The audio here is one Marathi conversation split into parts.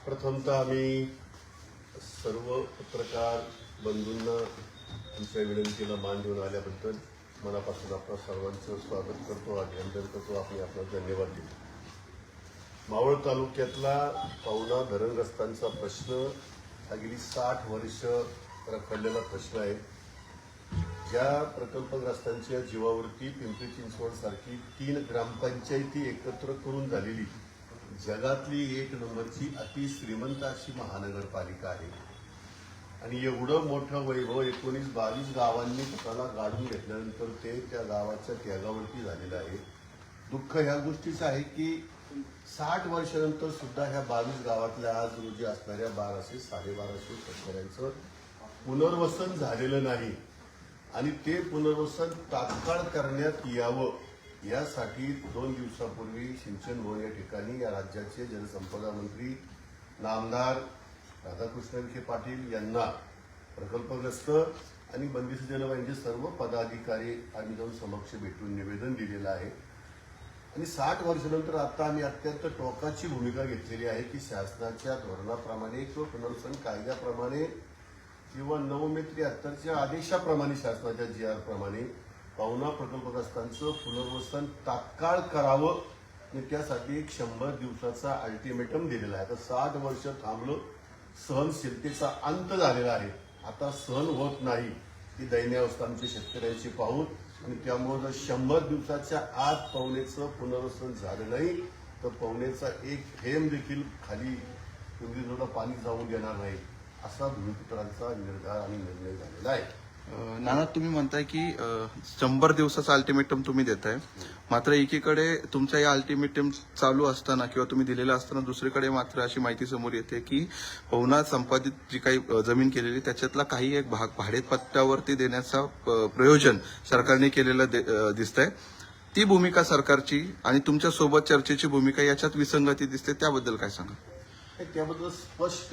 प्रथमतः आम्ही सर्व पत्रकार बंधूंना आमच्या विनंतीला मान देऊन आल्याबद्दल मनापासून आपल्या सर्वांचं स्वागत करतो, अभिनंदन करतो. आपल्याला धन्यवाद देतो. मावळ तालुक्यातला पवना धरणग्रस्तांचा प्रश्न हा गेली 60 वर्ष रखडलेला प्रश्न आहे. ज्या प्रकल्पग्रस्तांच्या जीवावरती पिंपरी चिंचवड सारखी 3 ग्रामपंचायती एकत्र करून झालेली जगातली 1 नंबरची अति श्रीमंत अशी महानगरपालिका आहे. आणि एवढं मोठं वैभव 19-22 गावांनी स्वतःला गाडून घेतल्यानंतर ते त्या गावाच्या त्यागावरती झालेलं आहे. दुःख ह्या गोष्टीचं आहे की 60 वर्षानंतर सुद्धा ह्या 22 गावातल्या आज रोजी असणाऱ्या 1200-1250 शेतकऱ्यांचं पुनर्वसन झालेलं नाही. आणि ते पुनर्वसन तात्काळ करण्यात यावं यासाठी 2 दिवसापूर्वी सिंचन भवन या ठिकाणी या राज्याचे जलसंपदा मंत्री नामदार राधाकृष्ण विखे पाटील यांना प्रकल्पग्रस्त आणि बंदिस्त जलवाहिनीचे सर्व पदाधिकारी आम्ही जाऊन समक्ष भेटून निवेदन दिलेलं आहे. आणि 60 वर्षानंतर आता आम्ही अत्यंत टोकाची भूमिका घेतलेली आहे की शासनाच्या धोरणाप्रमाणे किंवा पुनर्वसन कायद्याप्रमाणे किंवा 9 मे 73च्या आदेशाप्रमाणे शासनाच्या GR प्रमाणे पवना प्रकल्पग्रस्तांचं पुनर्वसन तात्काळ करावं आणि त्यासाठी एक 100 दिवसाचा अल्टिमेटम दिलेला आहे. आता 60 वर्ष थांबलो, सहनशीलतेचा अंत झालेला आहे. आता सहन होत नाही की दयनीयावस्था आमच्या शेतकऱ्यांची पाहून. आणि त्यामुळे जर 100 दिवसाच्या आत पवनेचं पुनर्वसन झालं नाही तर पवनेचा एक थेंब देखील खाली पिंपरीजोडा पाणी जाऊ देणार नाही असा भूमिपुत्रांचा निर्धार आणि निर्णय झालेला आहे. नाना, तुम्ही म्हणताय की 100 दिवसाचा अल्टिमेटम तुम्ही देताय, मात्र एकीकडे तुमचा या अल्टिमेटम चालू असताना किंवा तुम्ही दिलेला असताना दुसरीकडे मात्र अशी माहिती समोर येते की पवना संपादित जी काही जमीन केलेली त्याच्यातला काही एक भाग भाडेपट्ट्यावरती देण्याचा प्रयोजन सरकारने केलेलं दिसतंय. ती भूमिका सरकारची आणि तुमच्या सोबत चर्चेची भूमिका याच्यात विसंगती दिसते, त्याबद्दल काय सांगा? त्याबद्दल स्पष्ट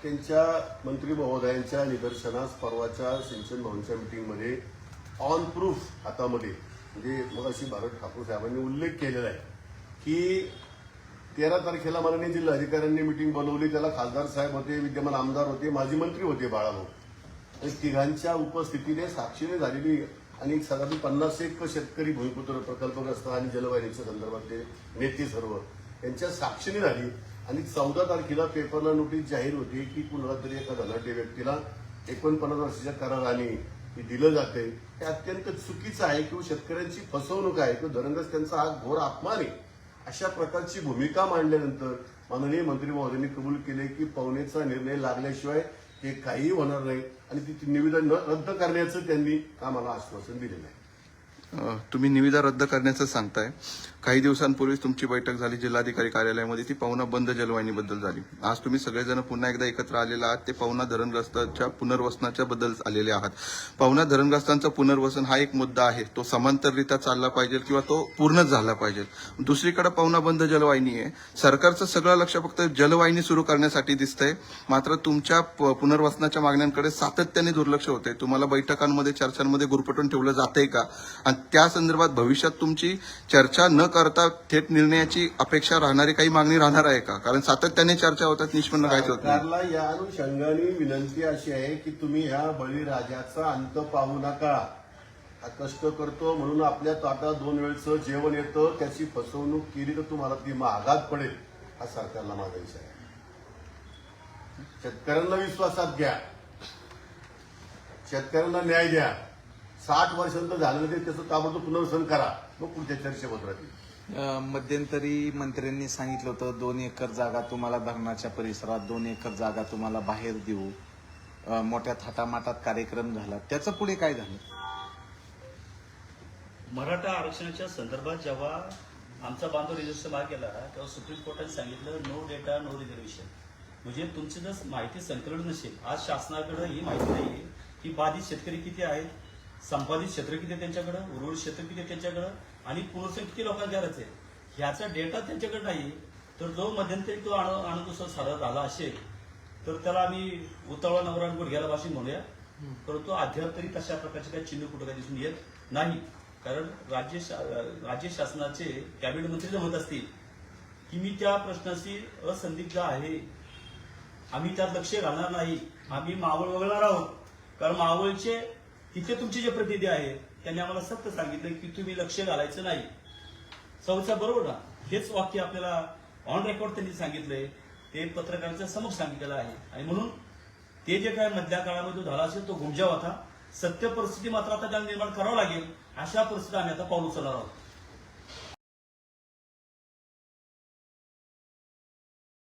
त्यांच्या मंत्री महोदयांच्या निदर्शनास परवाच्या सिंचन भवनच्या मिटिंगमध्ये ऑन प्रूफ हातामध्ये म्हणजे मग अशी भारत ठाकूर साहेबांनी उल्लेख केलेला आहे की 13 तारखेला माननीय जिल्हाधिकाऱ्यांनी मिटिंग बोलवली. त्याला खासदार साहेब होते, विद्यमान आमदार होते, माजी मंत्री होते बाळाभाऊ. आणि तिघांच्या उपस्थितीने साक्षीने झालेली आणि साधारण 50-1 शेतकरी भूमिपुत्र प्रकल्पग्रस्त आणि जलवाहिनीच्या संदर्भातले नेते सर्व यांच्या साक्षीने झाली. आणि 14 तारखेला पेपरला नोटीस जाहीर होती की कुणाला तरी एका धनाढ्य व्यक्तीला 49 वर्षाच्या कराराने दिलं जाते. हे अत्यंत चुकीचं आहे किंवा शेतकऱ्यांची फसवणूक आहे किंवा धरणग्रस्तांचा हा घोर अपमान आहे. अशा प्रकारची भूमिका मांडल्यानंतर माननीय मंत्री महोदयांनी कबूल केले की पवनेचा निर्णय लागल्याशिवाय हे काही होणार नाही आणि ती निविदा रद्द करण्याचं त्यांनी आम्हाला आश्वासन दिलेलं आहे. तुम्ही निविदा रद्द करण्याचं सांगताय. काही दिवसांपूर्वीच तुमची बैठक झाली जिल्हाधिकारी कार्यालयामध्ये, ती पवना बंद जलवाहिनीबद्दल झाली. आज तुम्ही सगळेजण पुन्हा एकदा एकत्र आलेला आहात, ते पवना धरणग्रस्तांच्या पुनर्वसनाच्या बद्दल आलेले आहात. पवना धरणग्रस्तांचं पुनर्वसन हा एक मुद्दा आहे, तो समांतररित्या चालला पाहिजे किंवा तो पूर्णच झाला पाहिजे. दुसरीकडे पवना बंद जलवाहिनी आहे, सरकारचं सगळं लक्ष फक्त जलवाहिनी सुरू करण्यासाठी दिसतंय, मात्र तुमच्या पुनर्वसनाच्या मागण्यांकडे सातत्याने दुर्लक्ष होतंय. तुम्हाला बैठकांमध्ये चर्चांमध्ये गुरफटून ठेवलं जातंय का? आणि त्या संदर्भात भविष्यात तुमची चर्चा न करता थेट निर्णयाची अपेक्षा राहणारी काही मागणी राहणार आहे का? कारण सातत्याने चर्चा होतात, निष्पन्न काय होत नाही. सरकारला या अनुषंगाने विनंती अशी आहे की तुम्ही ह्या बळीराजाचा अंत पाहू नका. हा कष्ट करतो म्हणून आपल्या ताटात 2 वेळचं जेवण येतं, त्याची फसवणूक केली तर तुम्हाला ती महागात पडेल. हा सरकारला माझा विषय आहे. शेतकऱ्यांना विश्वासात घ्या, शेतकऱ्यांना न्याय द्या. 60 वर्षांतर झालं नाही त्याचं ताबडतोब पुनर्वसन करा, मग पुढच्या चर्चेत राहतील. मध्यंतरी मंत्र्यांनी सांगितलं होतं 2 एकर जागा तुम्हाला धरणाच्या परिसरात, 2 एकर जागा तुम्हाला बाहेर देऊ. मोठ्या थाटामाटात कार्यक्रम झाला, त्याचं पुढे काय झालं? मराठा आरक्षणाच्या संदर्भात जेव्हा आमचा बांधव रजिस्टर माग केला तेव्हा सुप्रीम कोर्टाने सांगितलं नो डेटा नो रिझर्वेशन. म्हणजे तुमची जर माहिती संकलन नसेल, आज शासनाकडे ही माहिती नाहीये की बाधित शेतकरी किती आहेत, संपादित क्षेत्र किती त्यांच्याकडे, उर्वरित क्षेत्र किती त्यांच्याकडे आणि पुनर्वसन किती लोकांना करायचं आहे ह्याचा डेटा त्यांच्याकडे नाही. तर जो मध्यंतरी तो अणकुशल साधा झाला असेल तर त्याला आम्ही उतावळा नवरा गुडघ्याला भाषी म्हणूया, परंतु अद्याप तरी तशा प्रकारचे काही चिन्ह कुठं काही दिसून येत नाही. कारण राज्य शासनाचे कॅबिनेट मंत्री जर म्हणत असतील की मी त्या प्रश्नाशी असंदिग्ध आहे आम्ही त्यात लक्ष घालणार नाही. आम्ही मावळ वगळणार आहोत. कारण मावळचे तिथे तुमचे जे प्रतिनिधी आहेत त्यांनी आम्हाला सक्त सांगितलं की तुम्ही लक्ष घालायचं नाही. चौथ्या बरोबर ना, हेच वाक्य आपल्याला ऑन रेकॉर्ड त्यांनी सांगितलंय, ते पत्रकारांच्या समोर सांगितलेलं आहे. आणि म्हणून ते जे काय मधल्या काळामध्ये झाला असेल तो गुमजाव होता. सत्य परिस्थिती मात्र आता त्याला निर्माण करावं लागेल. अशा परिस्थितीत आम्ही आता पाऊल उचलणार आहोत.